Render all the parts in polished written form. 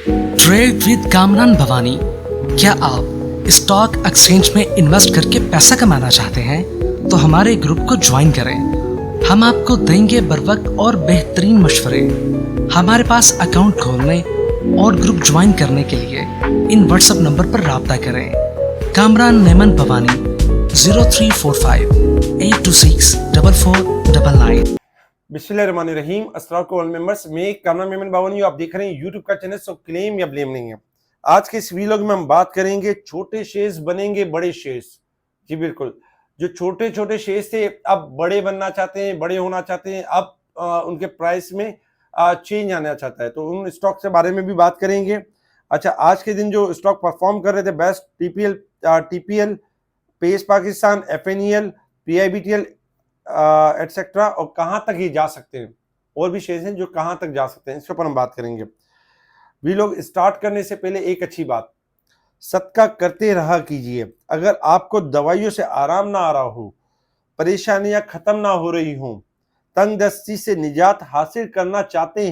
Trade with Kamran Bhavani. क्या आप stock exchange में इन्वेस्ट करके पैसा कमाना चाहते हैं तो हमारे ग्रुप को ज्वाइन करें। हम आपको देंगे बर वक्त और बेहतरीन मशवरे। हमारे पास अकाउंट खोलने और ग्रुप ज्वाइन करने के लिए इन व्हाट्सएप नंबर पर राब्ता करें। कामरान नेमन भवानी 0345-826-4499। बिस्मिल्लाहिर्रहमानिर्रहीम। अस्सलाम वालेकुम मेंबर्स, मैं कामरान मेमन बावनी, आप देख रहे हैं यूट्यूब का चैनल। सो क्लेम या ब्लेम नहीं है। आज के इस वीलॉग में हम बात करेंगे छोटे शेयर्स बनेंगे बड़े शेयर्स। जी बिल्कुल, जो छोटे छोटे शेयर्स थे अब बड़े बनना चाहते हैं, बड़े होना चाहते हैं, अब उनके प्राइस में चेंज आना चाहता है, तो उन स्टॉक के बारे में भी बात करेंगे। अच्छा, आज के दिन जो स्टॉक परफॉर्म कर रहे थे best, TPL, Pace Pakistan, FNEL, PIBTL et cetera, और कहां तक ये जा सकते हैं। और भी शेयर्स हैं जो कहां तक जा सकते हैं, इसके ऊपर हम बात करेंगे। वी लोग स्टार्ट करने से पहले एक अच्छी बात, सदका करते रहा कीजिए। अगर आपको दवाइयों से आराम ना आ रहा हो, परेशानियां खत्म ना हो रही हो, तंग दस्ती से निजात हासिल करना चाहते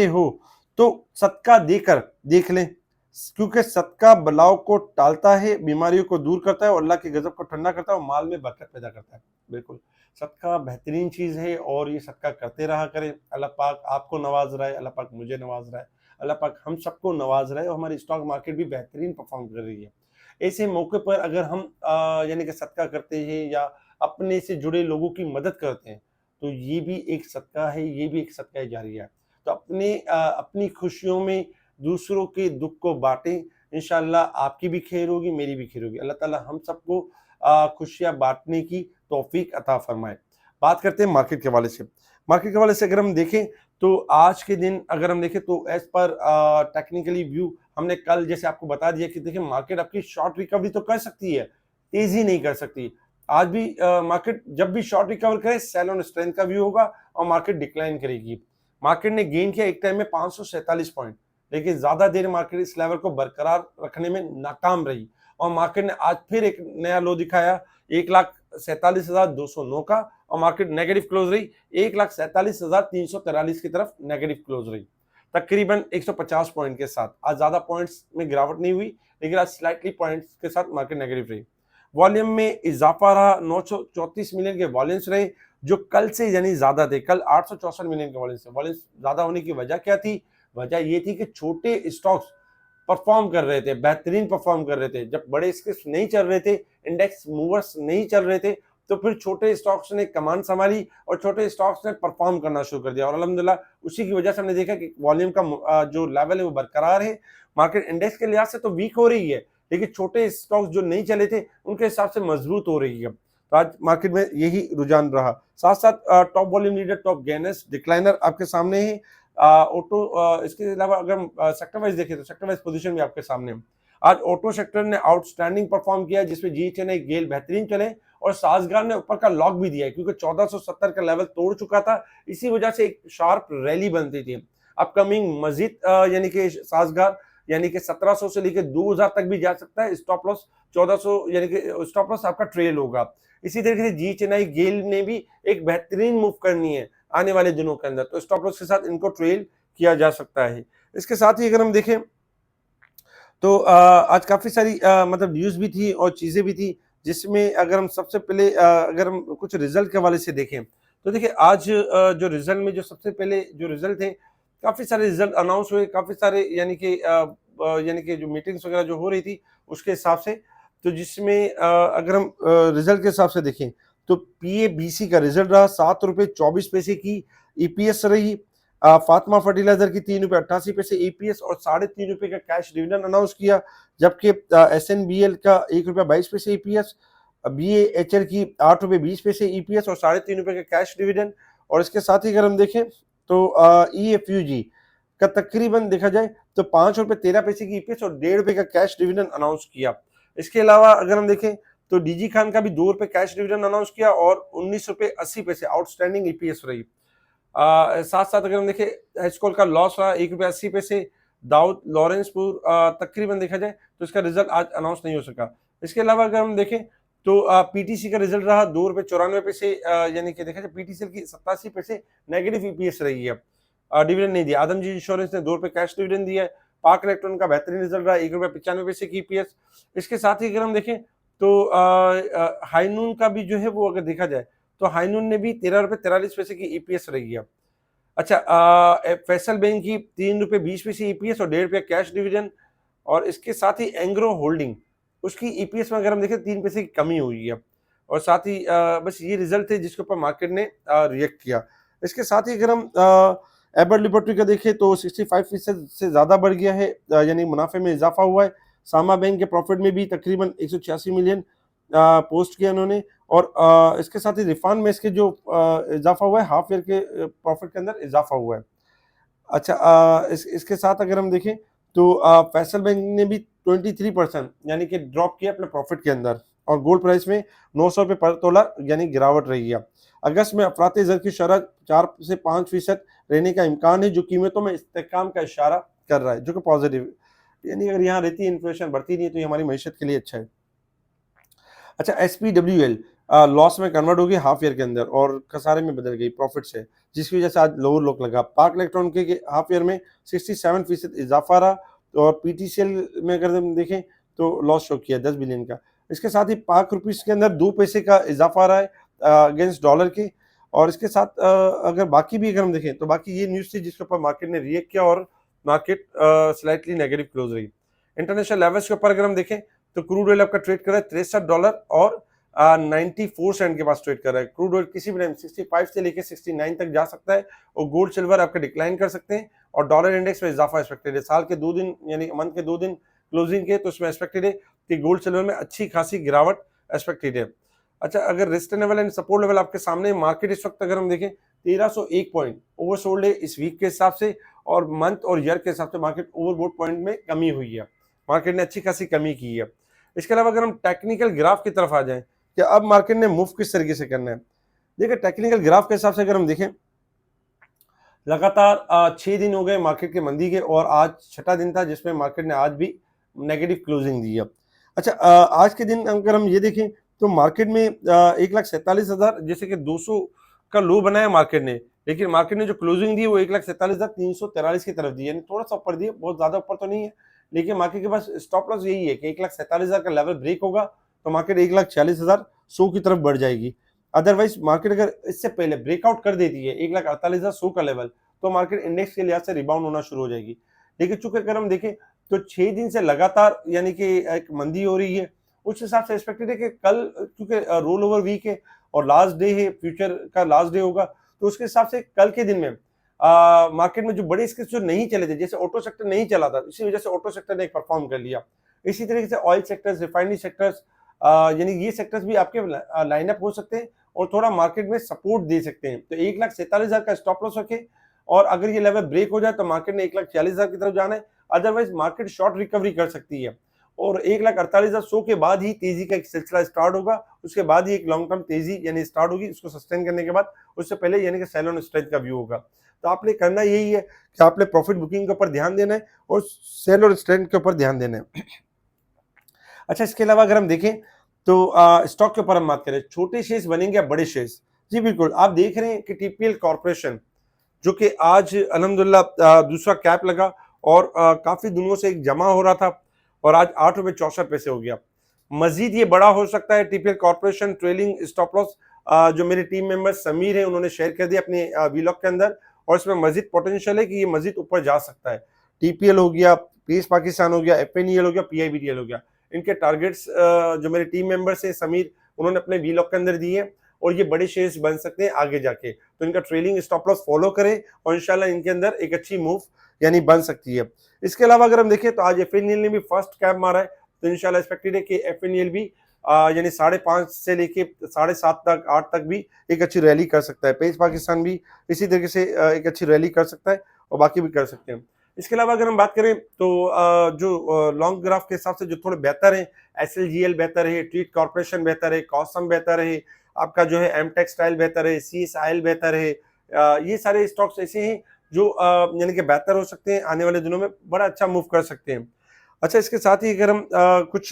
हो, तो सदका देकर देख लें, क्योंकि सदका बलाओं को टालता है, बीमारियों को दूर करता है और अल्लाह के गजब को ठंडा करता है और माल में बरकत पैदा करता है। बिल्कुल, सदका बेहतरीन चीज़ है और ये सदका करते रहा करें। अल्लाह पाक आपको नवाज रहा है, अल्लाह पाक मुझे नवाज रहा है, अल्लाह पाक हम सबको नवाज रहा है, और हमारी स्टॉक मार्केट भी बेहतरीन परफॉर्म कर रही है। ऐसे मौके पर अगर हम यानी कि सदका करते हैं या अपने से जुड़े लोगों की मदद करते हैं, तो ये भी एक सदका है, ये भी एक सदका जारिया है। तो अपनी खुशियों में दूसरों के दुख को बांटें, इंशाअल्लाह आपकी भी खैर होगी, मेरी भी खैर होगी। अल्लाह ताला हम सबको खुशियां बांटने की तौफीक अता फरमाए। बात करते हैं मार्केट के हवाले से। मार्केट के हवाले से अगर हम देखें तो आज के दिन अगर हम देखें तो एज पर टेक्निकली व्यू, हमने कल जैसे आपको बता दिया कि देखिए मार्केट आपकी शॉर्ट रिकवरी तो कर सकती है, तेजी नहीं कर सकती। आज भी मार्केट जब भी शॉर्ट रिकवर करे, सेल ऑन स्ट्रेंथ का व्यू होगा और मार्केट डिक्लाइन करेगी। मार्केट ने गेन किया एक टाइम में 547 पॉइंट, लेकिन ज्यादा देर मार्केट इस लेवल को बरकरार रखने में नाकाम रही और मार्केट ने आज फिर एक नया लो दिखाया 1,47,209 का, और मार्केट नेगेटिव क्लोज रही 1,47,343 की तरफ नेगेटिव क्लोज रही, तकरीबन 150 पॉइंट के साथ। आज ज्यादा पॉइंट्स में गिरावट नहीं हुई, लेकिन आज स्लाइटली पॉइंट्स के साथ मार्केट नेगेटिव रही। वॉल्यूम में इजाफा रहा, 934 मिलियन के वॉल्यूम्स रहे, जो कल से यानी ज्यादा थे। कल 864 मिलियन के वॉल्यूम्स थे। वॉल्यूम्स ज्यादा होने की वजह क्या थी? वजह ये थी कि छोटे स्टॉक्स परफॉर्म कर रहे थे, बेहतरीन परफॉर्म कर रहे थे। जब बड़े स्किप्स नहीं चल रहे थे, इंडेक्स मूवर्स नहीं चल रहे थे, तो फिर छोटे स्टॉक्स ने कमान संभाली और छोटे स्टॉक्स ने परफॉर्म करना शुरू कर दिया, और अल्हम्दुलिल्लाह उसी की वजह से हमने देखा कि वॉल्यूम का जो लेवल है वो बरकरार है। मार्केट इंडेक्स के लिहाज से तो वीक हो रही है, लेकिन छोटे स्टॉक्स जो नहीं चले थे उनके हिसाब से मजबूत हो रही है। तो आज मार्केट में यही रुझान रहा। साथ साथ top volume leader, top gainers, decliner आपके सामने है। ऑटो, इसके अलावा अगर हम सेक्टर वाइज देखें तो सेक्टर वाइज पोजीशन भी आपके सामने है। आज ऑटो सेक्टर ने आउटस्टैंडिंग परफॉर्म किया, जिसमें जीएचएनआई, गेल बेहतरीन चले और साजगार ने ऊपर का लॉक भी दिया है, क्योंकि 1470 का लेवल तोड़ चुका था। इसी वजह से एक शार्प रैली बनती थी। अपकमिंग मजीद यानी कि साजगार यानी कि 1700 से लेकर 2000 तक भी जा सकता है। स्टॉप लॉस 1400 यानी कि स्टॉप लॉस आपका ट्रेल होगा। इसी तरीके से जीएचएनआई, गेल ने भी एक बेहतरीन मूव करनी है आने वाले दिनों के अंदर, तो स्टॉप लॉस के साथ इनको ट्रेल किया जा सकता है। इसके साथ ही अगर हम देखें तो आज काफी सारी मतलब न्यूज भी थी और चीजें भी थी, जिसमें अगर हम सबसे पहले अगर हम कुछ रिजल्ट के हवाले से देखें तो देखिए आज जो रिजल्ट में जो सबसे पहले जो रिजल्ट थे, काफी सारे रिजल्ट अनाउंस हुए, काफी सारे यानी कि जो मीटिंग्स वगैरह जो हो रही थी उसके हिसाब से। तो जिसमें अगर हम रिजल्ट के हिसाब से देखें तो पीएबीसी का रिजल्ट रहा 7 रुपए 24 पैसे की ईपीएस रही। फातिमा फर्टिलाइजर की 3 रुपए 88 पैसे ईपीएस और 3.5 रुपए का कैश डिविडेंड अनाउंस किया, जबकि एसएनबीएल का 1 रुपया 22 पैसे ईपीएस, बीएएचएल की 8 रुपए 20 पैसे ईपीएस और 3.5 रुपए का कैश डिविडेंड। और इसके साथ ही अगर हम देखें तो ईएफयूजी का तकरीबन देखा जाए तो 5 रुपए 13 पैसे की ईपीएस और 1.5 रुपए का कैश डिविडेंड अनाउंस किया। इसके अलावा अगर हम देखें तो डीजी खान का भी 2 रुपए कैश डिविडेंड अनाउंस किया और 19 रुपए 80 पैसे आउटस्टैंडिंग ईपीएस रही। साथ साथ अगर हम देखें हेस्कोल का लॉस रहा 1 रुपया 80 पैसे। दाऊद लॉरेंसपुर तकरीबन देखा जाए तो इसका रिजल्ट आज अनाउंस नहीं हो सका। इसके अलावा अगर हम देखें तो पीटीसी का रिजल्ट रहा 2 रुपए 94 पैसे, यानी कि देखा जाए पीटीसी की 87 पैसे नेगेटिव ईपीएस रही है। डिविडेंड नहीं दिया। आदमजी इंश्योरेंस ने ₹2 कैश डिविडेंड दिया है। पाक इलेक्ट्रॉनिक का बेहतरीन रिजल्ट रहा, ₹1.95 की ईपीएस। इसके साथ ही अगर हम देखें तो हाईनून का भी जो है वो अगर देखा जाए तो हाईनून ने भी ₹13.43 की ईपीएस रही है। अच्छा, फैसल बैंक की ₹3.20 ईपीएस और ₹1.5 कैश डिविडेंड। और इसके साथ ही एंग्रो होल्डिंग, उसकी ईपीएस में अगर हम देखें 3 पैसे की कमी हुई है। और साथ ही बस ये रिजल्ट थे जिसके ऊपर मार्केट ने रिएक्ट किया। इसके साथ ही अगर हम एबर लिबर्टी का देखें तो 65% से ज़्यादा बढ़ गया है, यानी मुनाफे में इजाफा हुआ है। सामा बैंक के प्रॉफिट में भी तकरीबन 186 मिलियन पोस्ट किया उन्होंने। और इसके साथ ही रिफान में इसके जो इजाफा हुआ है, हाफ ईयर के प्रॉफिट के अंदर इजाफा हुआ है। अच्छा, इसके साथ अगर हम देखें तो फैसल बैंक ने भी 23% यानी कि ड्रॉप किया अपने प्रॉफिट के अंदर। और गोल्ड प्राइस में ₹900 पर तोला यानी गिरावट रही है। अगस्त में अफरात ज़र की शरह 4 से 5% रहने का इम्कान है, जो कीमतों में इस्तेहकाम का इशारा कर रहा है, जो कि पॉजिटिव, यानी अगर यहाँ रहती है इन्फ्लेशन बढ़ती नहीं है तो ये हमारी मईशत के लिए अच्छा है। अच्छा, SPWL लॉस में कन्वर्ट हो गई हाफ ईयर के अंदर और खसारे में बदल गई प्रॉफिट से, जिसकी वजह से आज लोअर लोक लगा। पाक इलेक्ट्रॉनिक के हाफ ईयर में 67% इजाफा रहा। और PTCL में अगर हम देखें तो लॉस शो किया 10 बिलियन का। इसके साथ ही पाक रुपीस के अंदर 2 पैसे का इजाफा रहा है अगेंस्ट डॉलर के। और इसके साथ अगर बाकी भी अगर हम देखें तो बाकी ये न्यूज़ थी जिसके ऊपर मार्केट ने रिएक्ट किया और मार्केट स्लाइटली नेगेटिव क्लोज रही। इंटरनेशनल लेवल्स के ऊपर अगर हम देखें तो क्रूड ऑयल आपका ट्रेड कर रहा है $63 और 94 सेंट के पास ट्रेड कर रहा है। क्रूड ऑयल किसी भी टाइम 65 से लेकर 69 तक जा सकता है। और गोल्ड सिल्वर आपके डिक्लाइन कर सकते हैं। और डॉलर इंडेक्स में इजाफा एक्सपेक्टेड है। साल के 2 दिन यानी मंथ के 2 दिन क्लोजिंग के, तो उसमें एक्सपेक्टेड है कि गोल्ड सिल्वर में अच्छी खासी गिरावट एक्सपेक्टेड है। अच्छा, अगर resistance level and support level आपके सामने, मार्केट इस वक्त अगर हम देखें 1301 पॉइंट ओवरसोल्ड है इस वीक के हिसाब से। और मंथ और ईयर के हिसाब से मार्केट ओवरबोट पॉइंट में कमी हुई है। मार्केट ने अच्छी खासी कमी की है। इसके अलावा अगर हम टेक्निकल ग्राफ की तरफ आ जाएं कि अब मार्केट ने मूव किस तरीके से करना है, देखिए टेक्निकल ग्राफ के हिसाब से अगर हम देखें, लगातार 6 दिन हो गए मार्केट के मंदी के और आज छठा दिन था जिसमें मार्केट ने आज भी नेगेटिव क्लोजिंग दी है। अच्छा, आज के दिन अगर हम ये देखें तो मार्केट में 1,47,000 जैसे कि 200 का लो बनाया मार्केट ने, लेकिन मार्केट ने जो क्लोजिंग दी वो 1,47,343 की तरफ दी, यानी थोड़ा सा ऊपर दी है, बहुत ज्यादा ऊपर तो नहीं है। लेकिन मार्केट के पास स्टॉप लॉस यही है कि 1,47,000 का लेवल ब्रेक होगा तो मार्केट 1,46,100 की तरफ बढ़ जाएगी। अदरवाइज मार्केट अगर इससे पहले ब्रेकआउट कर देती है 1,48,100 का लेवल, तो मार्केट इंडेक्स के लिहाज से रिबाउंड होना शुरू हो जाएगी। लेकिन चूंकि अगर हम देखें तो 6 दिन से लगातार यानी कि एक मंदी हो रही है, उस हिसाब से एक्सपेक्टेड है कि कल क्योंकि रोल ओवर वीक है और लास्ट डे है, फ्यूचर का लास्ट डे होगा, तो उसके हिसाब से कल के दिन में मार्केट में जो बड़े स्किल्स जो नहीं चले थे, जैसे ऑटो सेक्टर नहीं चला था, इसी वजह से ऑटो सेक्टर ने परफॉर्म कर लिया। इसी तरीके से ऑयल सेक्टर्स, रिफाइनरी सेक्टर्स, यानी ये सेक्टर्स भी आपके लाइनअप हो सकते हैं और थोड़ा मार्केट में सपोर्ट दे सकते हैं। तो 1,47,000 का स्टॉप लॉस रखें और अगर ये लेवल ब्रेक हो जाए तो मार्केट ने 1,40,000 की तरफ जाना है। अदरवाइज मार्केट शॉर्ट रिकवरी कर सकती है और 1,48,100 के बाद ही तेजी का एक सिलसिला स्टार्ट होगा। उसके बाद ही एक लॉन्ग टर्म तेजी यानी स्टार्ट होगी, उसको सस्टेन करने के बाद, उससे पहले यानी कि सेल ऑन स्ट्रेंथ का व्यू होगा। तो आपने करना यही है कि आपने प्रॉफिट बुकिंग के ऊपर ध्यान देना है और सेल और स्ट्रेंथ के ऊपर ध्यान देना है। अच्छा, इसके अलावा अगर हम देखें तो स्टॉक के ऊपर हम बात करें, छोटे शेयर्स बनेंगे या बड़े शेयर्स? जी बिल्कुल, आप देख रहे हैं कि टीपीएल कॉर्पोरेशन जो कि आज अल्हम्दुलिल्लाह दूसरा कैप लगा और काफी दिनों से एक जमा हो रहा था और आज ₹8.64 हो गया। मजीद ये बड़ा हो सकता है। TPL corporation trailing stop loss जो मेरे टीम मेंबर समीर है उन्होंने शेयर कर दिया अपने वीलॉग के अंदर और इसमें मजीद पोटेंशियल है कि ये मजीद ऊपर जा सकता है। टीपीएल हो गया, पीएस पाकिस्तान हो गया, एफएनईएल हो गया, पीआईबीटीएल हो गया। इनके टारगेट्स जो मेरे टीम मेंबर्स है समीर उन्होंने अपने वीलॉग के अंदर दिए और ये बड़े शेयर्स बन सकते हैं आगे जाके। तो इनका ट्रेलिंग स्टॉप लॉस फॉलो करें और इंशाल्लाह इनके अंदर एक अच्छी मूव यानी बन सकती है। इसके अलावा अगर हम देखें तो आज एफएनईएल ने भी फर्स्ट कैप मारा है, तो इंशाल्लाह एक्सपेक्टेड है कि एफएनईएल भी यानी 5.5 से लेके 7.5 तक 8 तक भी एक अच्छी रैली कर सकता है। पेस पाकिस्तान भी इसी तरीके से एक अच्छी रैली कर सकता है और बाकी भी कर सकते हैं। इसके अलावा अगर हम बात करें तो जो लॉन्ग ग्राफ के हिसाब से जो थोड़े बेहतर है, एसएलजीएल बेहतर है, ट्रीट कॉर्पोरेशन बेहतर है, कॉसम बेहतर है, आपका जो है एम टेक्सटाइल बेहतर है, सीएसआईएल बेहतर है। ये सारे स्टॉक्स ऐसे हैं जो यानी कि बेहतर हो सकते हैं, आने वाले दिनों में बड़ा अच्छा मूव कर सकते हैं। अच्छा, इसके साथ ही अगर हम कुछ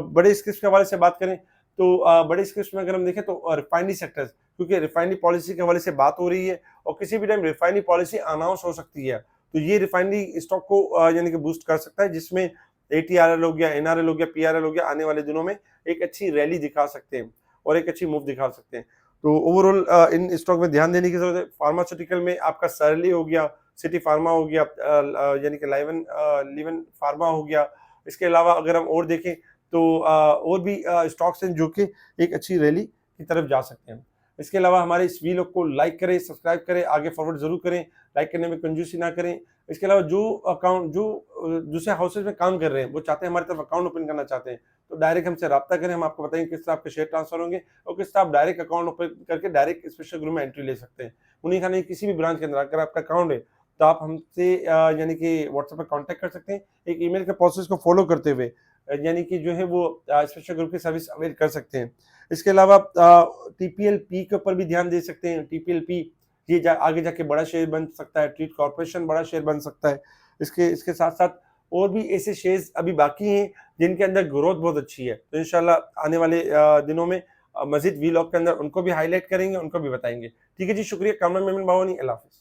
बड़े स्किल्स के हवाले से बात करें तो बड़े स्क्रिप्ट में अगर हम देखें तो रिफाइनरी सेक्टर्स, क्योंकि रिफाइनरी पॉलिसी के हवाले से बात हो रही है और किसी भी टाइम रिफाइनरी पॉलिसी अनाउंस हो सकती है, तो ये रिफाइनरी स्टॉक को यानी कि बूस्ट कर सकता है, जिसमें एटीआरएल हो गया, एनआरएल हो गया, पीआरएल हो गया, आने वाले दिनों में एक अच्छी रैली दिखा सकते हैं और एक अच्छी मूव दिखा सकते हैं। तो ओवरऑल इन स्टॉक में ध्यान देने की जरूरत है। फार्मास्यूटिकल में आपका सरली हो गया, सिटी फार्मा हो गया, यानी कि लिवन फार्मा हो गया। इसके अलावा अगर हम और देखें तो और भी स्टॉक्स हैं जो कि एक अच्छी रैली की तरफ जा सकते हैं। इसके अलावा हमारे इस वीडियो को लाइक करें, सब्सक्राइब करें, आगे फॉरवर्ड जरूर करें, लाइक करने में कंजूसी ना करें। इसके अलावा जो दूसरे हाउसेज में काम कर रहे हैं वो चाहते हैं हमारी तरफ अकाउंट ओपन करना चाहते हैं, तो डायरेक्ट हमसे रब्ता करें, हम आपको बताएंगे किस तरह आपके शेयर ट्रांसफर होंगे और किस तरह आप डायरेक्ट अकाउंट ओपन करके डायरेक्ट स्पेशल ग्रुप में एंट्री ले सकते हैं। उन्हीं खाने किसी भी ब्रांच के अंदर अगर आपका अकाउंट है तो आप हमसे यानी कि व्हाट्सएप पर कॉन्टैक्ट कर सकते हैं, एक ईमेल के प्रोसेस को फॉलो करते हुए, यानी कि जो है वो स्पेशल ग्रुप की सर्विस अवेल कर सकते हैं। इसके अलावा टीपीएलपी के ऊपर भी ध्यान दे सकते हैं। टीपीएलपी ये आगे जाके बड़ा शेयर बन सकता है, ट्रीट कॉर्पोरेशन बड़ा शेयर बन सकता है। इसके साथ साथ और भी ऐसे शेयर्स अभी बाकी हैं जिनके अंदर ग्रोथ बहुत अच्छी है, तो इंशाल्लाह आने वाले दिनों में मजीद वीलॉग के अंदर उनको भी हाईलाइट करेंगे, उनको भी बताएंगे। ठीक है जी, शुक्रिया। कामरान मेमन बावानी, अल्लाह हाफिज़।